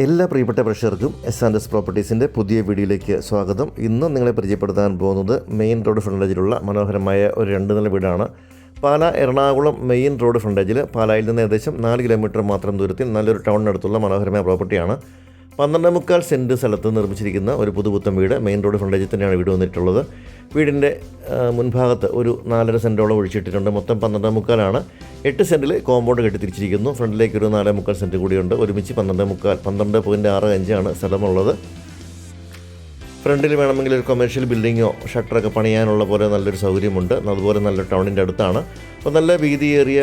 എല്ലാ പ്രിയപ്പെട്ട പ്രേക്ഷകർക്കും എസ് പ്രോപ്പർട്ടീസിൻ്റെ പുതിയ വീഡിയോയിലേക്ക് സ്വാഗതം. ഇന്ന് നിങ്ങളെ പരിചയപ്പെടുത്താൻ പോകുന്നത് മെയിൻ റോഡ് ഫ്രണ്ടേജിലുള്ള മനോഹരമായ ഒരു 2 നില വീടാണ്. പാലാ എറണാകുളം മെയിൻ റോഡ് ഫ്രണ്ടേജിൽ പാലായിൽ നിന്ന് ഏകദേശം 4 കിലോമീറ്റർ മാത്രം ദൂരത്തിൽ നല്ലൊരു ടൗണിനടുത്തുള്ള മനോഹരമായ പ്രോപ്പർട്ടിയാണ്. 12.25 സെൻറ്റ് സ്ഥലത്ത് നിർമ്മിച്ചിരിക്കുന്ന ഒരു പുതുപുത്തൻ വീട്. മെയിൻ റോഡ് ഫ്രണ്ടേജിൽ തന്നെയാണ് വീട് വന്നിട്ടുള്ളത്. വീടിൻ്റെ മുൻഭാഗത്ത് ഒരു 4.5 സെൻറ്റോളം ഒഴിച്ചിട്ടിട്ടുണ്ട്. മൊത്തം 12.25 8 സെൻറ്റിൽ കോമ്പൗണ്ട് കെട്ടി തിരിച്ചിരിക്കുന്നു. ഫ്രണ്ടിലേക്ക് ഒരു 4.25 സെൻറ്റ് കൂടിയുണ്ട്. ഒരുമിച്ച് 12.5 സ്ഥലമുള്ളത്. ഫ്രണ്ടിൽ വേണമെങ്കിൽ ഒരു കൊമേഴ്ഷ്യൽ ബിൽഡിങ്ങോ ഷട്ടറൊക്കെ പണിയാനുള്ള പോലെ നല്ലൊരു സൗകര്യമുണ്ട്. അതുപോലെ നല്ല ടൗണിൻ്റെ അടുത്താണ്. അപ്പോൾ നല്ല വീതിയേറിയ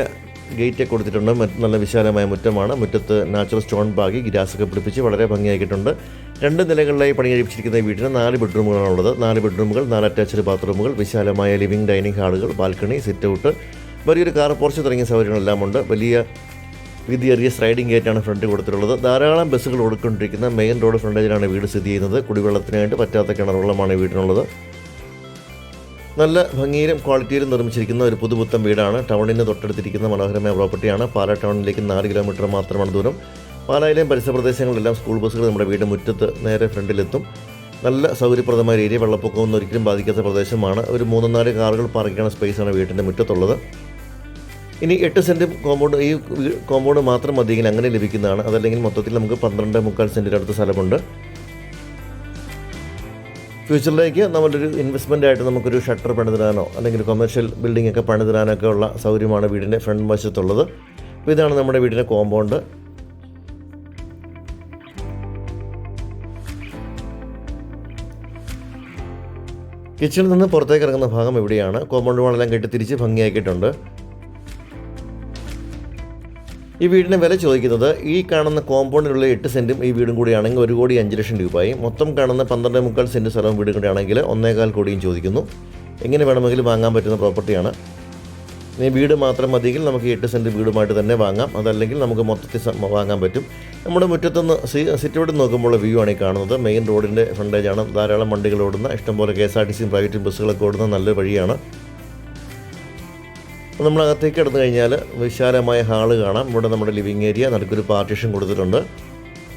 ഗേറ്റൊക്കെ കൊടുത്തിട്ടുണ്ട്. നല്ല വിശാലമായ മുറ്റമാണ്. മുറ്റത്ത് നാച്ചുറൽ സ്റ്റോൺ പാകി ഗ്രാസൊക്കെ പിടിപ്പിച്ച് വളരെ ഭംഗിയാക്കിയിട്ടുണ്ട്. 2 നിലകളിലായി പണി കഴിപ്പിച്ചിരിക്കുന്ന വീട്ടിന് 4 ബെഡ്റൂമുകളാണുള്ളത്. 4 ബെഡ്റൂമുകൾ, 4 അറ്റാച്ച്ഡ് ബാത്റൂമുകൾ, വിശാലമായ ലിവിംഗ് ഡൈനിങ് ഹാളുകൾ, ബാൽക്കണി, സിറ്റ് ഔട്ട്, വലിയൊരു കാർ പോർച്ച് തുടങ്ങിയ സൗകര്യങ്ങളെല്ലാം ഉണ്ട്. വലിയ വീതിയേറിയ സ്ലൈഡിംഗ് ഗേറ്റാണ് ഫ്രണ്ടിൽ കൊടുത്തിട്ടുള്ളത്. ധാരാളം ബസ്സുകൾ ഓടിക്കൊണ്ടിരിക്കുന്ന മെയിൻ റോഡ് ഫ്രണ്ടേജിലാണ് വീട് സ്ഥിതി ചെയ്യുന്നത്. കുടിവെള്ളത്തിനായിട്ട് പറ്റാത്ത കിണറുവെള്ളമാണ് വീടിനുള്ളത്. നല്ല ഭംഗിയിലും ക്വാളിറ്റിയിലും നിർമ്മിച്ചിരിക്കുന്ന ഒരു പുതുപുത്തൻ വീടാണ്. ടൗണിന് തൊട്ടടുത്തിരിക്കുന്ന മനോഹരമായ പ്രോപ്പർട്ടിയാണ്. പാലാ ടൗണിലേക്ക് 4 കിലോമീറ്റർ മാത്രമാണ് ദൂരം. പാലായിലെയും പരിസര പ്രദേശങ്ങളിലെല്ലാം സ്കൂൾ ബസ്സുകൾ നമ്മുടെ വീട് മുറ്റത്ത് നേരെ ഫ്രണ്ടിലെത്തും. നല്ല സൗകര്യപ്രദമായ ഏരിയ, വെള്ളപ്പൊക്കമൊന്നും ഒരിക്കലും ബാധിക്കാത്ത പ്രദേശമാണ്. ഒരു 3-4 കാറുകൾ പാർക്ക് ചെയ്യുന്ന സ്പേസാണ് വീട്ടിൻ്റെ മുറ്റത്തുള്ളത്. ഇനി 8 സെൻറ്റ് കോമ്പൗണ്ട്, ഈ കോമ്പൗണ്ട് മാത്രം മതിയെങ്കിൽ അങ്ങനെ ലഭിക്കുന്നതാണ്. അതല്ലെങ്കിൽ മൊത്തത്തിൽ നമുക്ക് 12.25 സെൻറ്റിൻ്റെ അടുത്ത സ്ഥലമുണ്ട്. ഫ്യൂച്ചറിലേക്ക് നമ്മളൊരു ഇൻവെസ്റ്റ്മെൻ്റ് ആയിട്ട് നമുക്കൊരു ഷട്ടർ പണിതിടാനോ അല്ലെങ്കിൽ കൊമേഴ്ഷ്യൽ ബിൽഡിംഗ് ഒക്കെ പണിതിടാനൊക്കെ ഉള്ള സൗകര്യമാണ് വീടിൻ്റെ ഫ്രണ്ട് വശത്തുള്ളത്. അപ്പോൾ ഇതാണ് നമ്മുടെ വീടിൻ്റെ കോമ്പൗണ്ട്. കിച്ചണിൽ നിന്ന് പുറത്തേക്ക് ഇറങ്ങുന്ന ഭാഗം ഇവിടെയാണ്. കോമ്പൗണ്ട് വാളെല്ലാം കെട്ടി തിരിച്ച് ഭംഗിയാക്കിയിട്ടുണ്ട്. ഈ വീടിന് വില ചോദിക്കുന്നത് ഈ കാണുന്ന കോമ്പൗണ്ടിലുള്ള 8 സെൻറ്റും ഈ വീടും കൂടിയാണെങ്കിൽ 1,05,00,000 രൂപയും, മൊത്തം കാണുന്ന 12.25 സെൻറ്റ് സ്ഥലവും വീടും കൂടിയാണെങ്കിൽ 1,15 കോടിയും ചോദിക്കുന്നു. എങ്ങനെ വേണമെങ്കിലും വാങ്ങാൻ പറ്റുന്ന പ്രോപ്പർട്ടിയാണ്. ഇനി വീട് മാത്രം മതിയെങ്കിൽ നമുക്ക് 8 സെൻറ്റ് വീടുമായിട്ട് തന്നെ വാങ്ങാം. അതല്ലെങ്കിൽ നമുക്ക് മൊത്തത്തിൽ വാങ്ങാൻ പറ്റും. നമ്മുടെ മുറ്റത്തുനിന്ന് സിറ്റൗട്ടിൽ നോക്കുമ്പോൾ വ്യൂ ആണ് ഈ കാണുന്നത്. മെയിൻ റോഡിൻ്റെ ഫ്രണ്ടേജാണ്. ധാരാളം വണ്ടികൾ ഓടുന്ന, ഇഷ്ടംപോലെ KSRTC പ്രൈവറ്റ് ബസ്സുകളൊക്കെ ഓടുന്ന നല്ലൊരു വഴിയാണ്. നമ്മളകത്തേക്ക് കടന്നു കഴിഞ്ഞാൽ വിശാലമായ ഹാള് കാണാം. ഇവിടെ നമ്മുടെ ലിവിങ് ഏരിയ, നടുക്കൊരു പാർട്ടീഷൻ കൊടുത്തിട്ടുണ്ട്.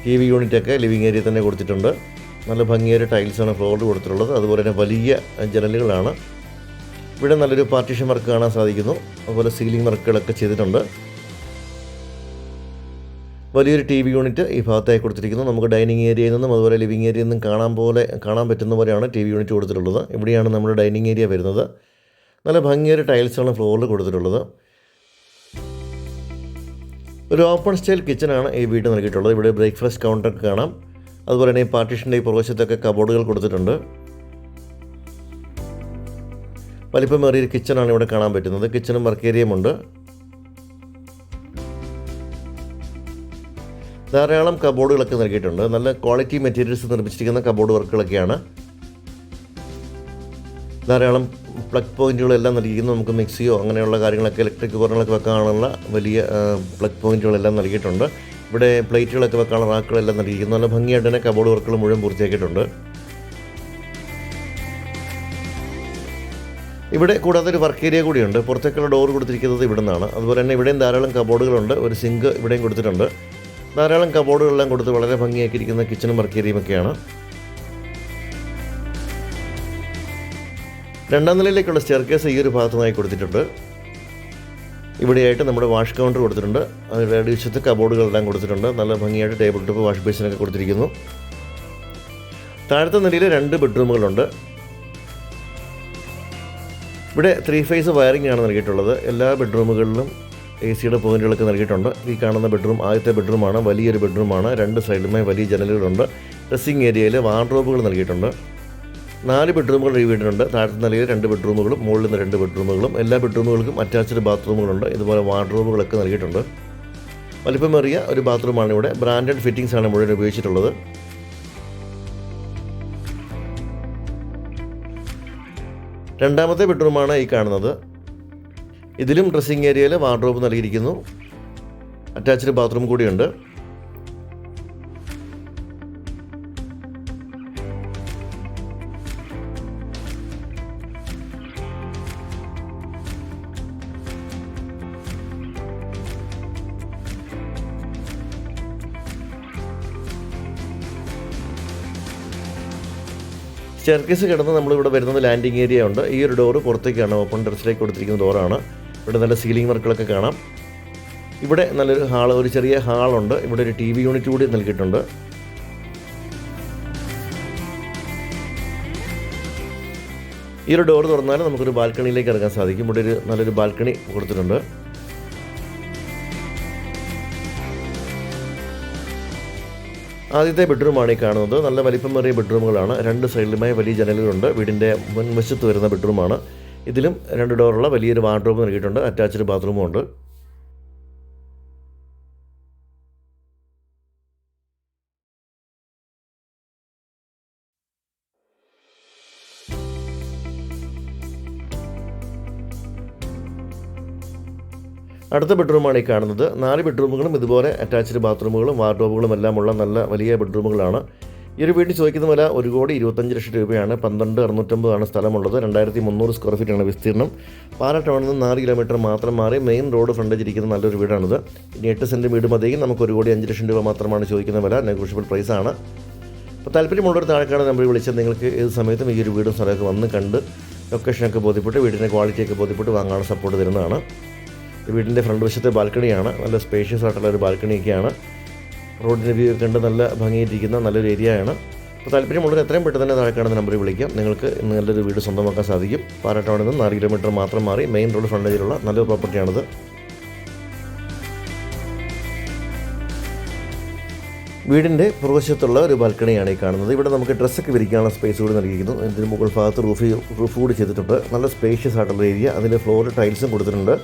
TV യൂണിറ്റൊക്കെ ലിവിങ് ഏരിയ തന്നെ കൊടുത്തിട്ടുണ്ട്. നല്ല ഭംഗിയൊരു ടൈൽസാണ് ഫ്ലോറിൽ കൊടുത്തിട്ടുള്ളത്. അതുപോലെ തന്നെ വലിയ ജനലുകളാണ്. ഇവിടെ നല്ലൊരു പാർട്ടീഷൻ വർക്ക് കാണാൻ സാധിക്കുന്നു. അതുപോലെ സീലിംഗ് വർക്കുകളൊക്കെ ചെയ്തിട്ടുണ്ട്. വലിയൊരു TV യൂണിറ്റ് ഈ ഭാഗത്തായി കൊടുത്തിരിക്കുന്നു. നമുക്ക് ഡൈനിങ് ഏരിയയിൽ നിന്നും അതുപോലെ ലിവിങ് ഏരിയയിൽ നിന്നും കാണാൻ പറ്റുന്ന പോലെയാണ് TV യൂണിറ്റ് കൊടുത്തിട്ടുള്ളത്. ഇവിടെയാണ് നമ്മുടെ ഡൈനിങ് ഏരിയ വരുന്നത്. നല്ല ഭംഗിയൊരു ടൈൽസാണ് ഫ്ലോറിൽ കൊടുത്തിട്ടുള്ളത്. ഒരു ഓപ്പൺ സ്റ്റൈൽ കിച്ചനാണ് ഈ വീട് നൽകിയിട്ടുള്ളത്. ഇവിടെ ബ്രേക്ക്ഫാസ്റ്റ് കൗണ്ടർ കാണാം. അതുപോലെ തന്നെ ഈ പാർട്ടീഷൻ്റെ ഈ പുറവശത്തൊക്കെ കബോർഡുകൾ കൊടുത്തിട്ടുണ്ട്. വലിപ്പമേറിയൊരു കിച്ചനാണ് ഇവിടെ കാണാൻ പറ്റുന്നത്. കിച്ചണും വർക്ക് ഏരിയയുമുണ്ട്. ധാരാളം കബോർഡുകളൊക്കെ നൽകിയിട്ടുണ്ട്. നല്ല ക്വാളിറ്റി മെറ്റീരിയൽസ് നിർമ്മിച്ചിരിക്കുന്ന കബോർഡ് വർക്കുകളൊക്കെയാണ്. ധാരാളം പ്ലഗ് പോയിൻറ്റുകളെല്ലാം നൽകിയിരിക്കുന്നു. നമുക്ക് മിക്സിയോ അങ്ങനെയുള്ള കാര്യങ്ങളൊക്കെ, ഇലക്ട്രിക് ഉപകരണങ്ങളൊക്കെ വെക്കാനുള്ള വലിയ പ്ലഗ് പോയിൻറ്റുകളെല്ലാം നൽകിയിട്ടുണ്ട്. ഇവിടെ പ്ലേറ്റുകളൊക്കെ വെക്കാനുള്ള റാക്കുകളെല്ലാം നൽകിയിരിക്കുന്നു. നല്ല ഭംഗിയായിട്ട് തന്നെ കബോർഡ് വർക്കുകൾ മുഴുവൻ പൂർത്തിയാക്കിയിട്ടുണ്ട്. ഇവിടെ കൂടാതെ ഒരു വർക്ക് ഏരിയ കൂടിയുണ്ട്. പുറത്തേക്കുള്ള ഡോർ കൊടുത്തിരിക്കുന്നത് ഇവിടെ നിന്നാണ്. അതുപോലെ തന്നെ ഇവിടെയും ധാരാളം കബോർഡുകളുണ്ട്. ഒരു സിങ്ക് ഇവിടെയും കൊടുത്തിട്ടുണ്ട്. ധാരാളം കബോർഡുകളെല്ലാം കൊടുത്ത് വളരെ ഭംഗിയാക്കിയിരിക്കുന്ന കിച്ചണും വർക്ക് ഏരിയയും ഒക്കെയാണ്. 2ാം നിലയിലേക്കുള്ള സ്റ്റെയർകേസ് ഈ ഒരു ഭാഗത്തുനിന്നായി കൊടുത്തിട്ടുണ്ട്. ഇവിടെയായിട്ട് നമ്മുടെ വാഷ് കൗണ്ടർ കൊടുത്തിട്ടുണ്ട്. അതിൻ്റെ അടിവശത്ത് കബോർഡുകളെല്ലാം കൊടുത്തിട്ടുണ്ട്. നല്ല ഭംഗിയായിട്ട് ടേബിൾ ടോപ്പ്, വാഷ് ബേസിനൊക്കെ കൊടുത്തിരിക്കുന്നു. താഴത്തെ നിലയിൽ 2 ബെഡ്റൂമുകളുണ്ട്. ഇവിടെ 3 ഫേസ് വയറിംഗ് ആണ് നൽകിയിട്ടുള്ളത്. എല്ലാ ബെഡ്റൂമുകളിലും AC പോയിൻറ്റുകളൊക്കെ നൽകിയിട്ടുണ്ട്. ഈ കാണുന്ന ബെഡ്റൂം ആദ്യത്തെ ബെഡ്റൂമാണ്. വലിയൊരു ബെഡ്റൂമാണ്. 2 സൈഡിലുമായി വലിയ ജനലുകളുണ്ട്. ഡ്രസ്സിംഗ് ഏരിയയിൽ വാർഡ്രോബുകൾ നൽകിയിട്ടുണ്ട്. 4 ബെഡ്റൂമുകൾ ഈ വീടിനുണ്ട്. താഴത്തെ നിലയിൽ 2 ബെഡ്റൂമുകളും മുകളിൽ നിന്ന് 2 ബെഡ്റൂമുകളും. എല്ലാ ബെഡ്റൂമുകൾക്കും അറ്റാച്ച്ഡ് ബാത്റൂമുകളുണ്ട്. ഇതുപോലെ വാർഡ്രോബുകളൊക്കെ നൽകിയിട്ടുണ്ട്. വലിപ്പമേറിയ ഒരു ബാത്റൂമാണ് ഇവിടെ. ബ്രാൻഡഡ് ഫിറ്റിംഗ്സ് ആണ് മുഴുവൻ ഉപയോഗിച്ചിട്ടുള്ളത്. രണ്ടാമത്തെ ബെഡ്റൂമാണ് ഈ കാണുന്നത്. ഇതിലും ഡ്രസ്സിംഗ് ഏരിയയിൽ വാർഡ്രോബ് നൽകിയിരിക്കുന്നു. അറ്റാച്ച്ഡ് ബാത്റൂം കൂടിയുണ്ട്. സ്റ്റെയർകേസ് കിടന്ന് നമ്മളിവിടെ വരുന്നത് ലാൻഡിങ് ഏരിയ ഉണ്ട്. ഈ ഒരു ഡോറ് പുറത്തേക്കാണ്, ഓപ്പൺ ടെറസിലേക്ക് കൊടുത്തിരിക്കുന്ന ഡോറാണ്. ഇവിടെ നല്ല സീലിംഗ് വർക്കുകളൊക്കെ കാണാം. ഇവിടെ നല്ലൊരു ഒരു ചെറിയ ഹാളുണ്ട്. ഇവിടെ ഒരു TV യൂണിറ്റ് കൂടി നൽകിയിട്ടുണ്ട്. ഈ ഒരു ഡോർ തുറന്നാൽ നമുക്കൊരു ബാൽക്കണിയിലേക്ക് ഇറങ്ങാൻ സാധിക്കും. ഇവിടെ നല്ലൊരു ബാൽക്കണി കൊടുത്തിട്ടുണ്ട്. ആദ്യത്തെ ബെഡ്റൂമാണ് ഈ കാണുന്നത്. നല്ല വലിപ്പമേറിയ ബെഡ്റൂമുകളാണ്. 2 സൈഡിലുമായി വലിയ ജനലുകളുണ്ട്. വീടിൻ്റെ മുൻവശത്ത് വരുന്ന ബെഡ്റൂമാണ്. ഇതിലും 2 ഡോറുള്ള വലിയൊരു വാർഡ്രോബ് നൽകിയിട്ടുണ്ട്. അറ്റാച്ച്ഡ് ബാത്റൂമും ഉണ്ട്. അടുത്ത ബെഡ്റൂമാണ് ഈ കാണുന്നത്. 4 ബെഡ്റൂമുകളും ഇതുപോലെ അറ്റാച്ച്ഡ് ബാത്റൂമുകളും വാർഡ്രോബുകളും എല്ലാം ഉള്ള നല്ല വലിയ ബെഡ്റൂമുകളാണ്. ഈ ഒരു വീട്ടിൽ ചോദിക്കുന്ന വില 1,25,00,000 രൂപയാണ്. 12,650 സ്ഥലമുള്ളത്. 2,300 സ്ക്വയർ ഫീറ്റാണ് വിസ്തീർണം. പാലാ ടൗണിൽ നിന്ന് 4 കിലോമീറ്റർ മാത്രം മാറി മെയിൻ റോഡ് ഫ്രണ്ടേജ് ഇരിക്കുന്ന നല്ലൊരു വീടാണിത്. ഇനി 8 സെൻറ്റ് വീട് മതിയെങ്കിൽ നമുക്ക് 1,05,00,000 രൂപ മാത്രമാണ് ചോദിക്കുന്ന വില. നെഗോഷ്യബിൾ പ്രൈസാണ്. അപ്പോൾ താല്പര്യമുള്ളൊരു താഴെക്കാണ് നമ്പർ വിളിച്ചത്. നിങ്ങൾക്ക് ഏത് സമയത്തും ഈ ഒരു വീടും സ്ഥലമൊക്കെ വന്ന് കണ്ട് ലൊക്കേഷനൊക്കെ ബോധ്യപ്പെട്ട് വീടിൻ്റെ ക്വാളിറ്റിയൊക്കെ ബോധ്യപ്പെട്ട് വാങ്ങാനുള്ള സപ്പോർട്ട് തരുന്നതാണ്. വീടിൻ്റെ ഫ്രണ്ട് വശത്തെ ബാൽക്കണിയാണ്. നല്ല സ്പേഷ്യസ് ആയിട്ടുള്ള ഒരു ബാൽക്കണിയൊക്കെയാണ്. റോഡിൻ്റെ വ്യൂ കണ്ട് നല്ല ഭംഗിയായിരിക്കുന്ന നല്ലൊരു ഏരിയയാണ്. അപ്പോൾ താല്പര്യമുള്ളവർ എത്രയും പെട്ടെന്ന് തന്നെ താഴെ കാണുന്ന നമ്പറിൽ വിളിക്കാം. നിങ്ങൾക്ക് നല്ലൊരു വീട് സ്വന്തമാക്കാൻ സാധിക്കും. പാലാ ടൗണിൽ നിന്ന് 4 കിലോമീറ്റർ മാത്രം മാറി മെയിൻ റോഡ് ഫ്രണ്ടേജിലുള്ള നല്ലൊരു പ്രോപ്പർട്ടിയാണിത്. വീടിൻ്റെ പുറവശത്തുള്ള ഒരു ബാൽക്കണിയാണ് ഈ കാണുന്നത്. ഇവിടെ നമുക്ക് ഡ്രസ്സൊക്കെ വിരിക്കാനുള്ള സ്പേസ് കൂടി നൽകിയിരിക്കുന്നു. ഇതിന് മുകൾ ഭാഗത്ത് റൂഫ് കൂടി ചെയ്തിട്ടുണ്ട്. നല്ല സ്പേഷ്യസ് ആയിട്ടുള്ള ഏരിയ. അതിൻ്റെ ഫ്ലോർ ടൈൽസും കൊടുത്തിട്ടുണ്ട്.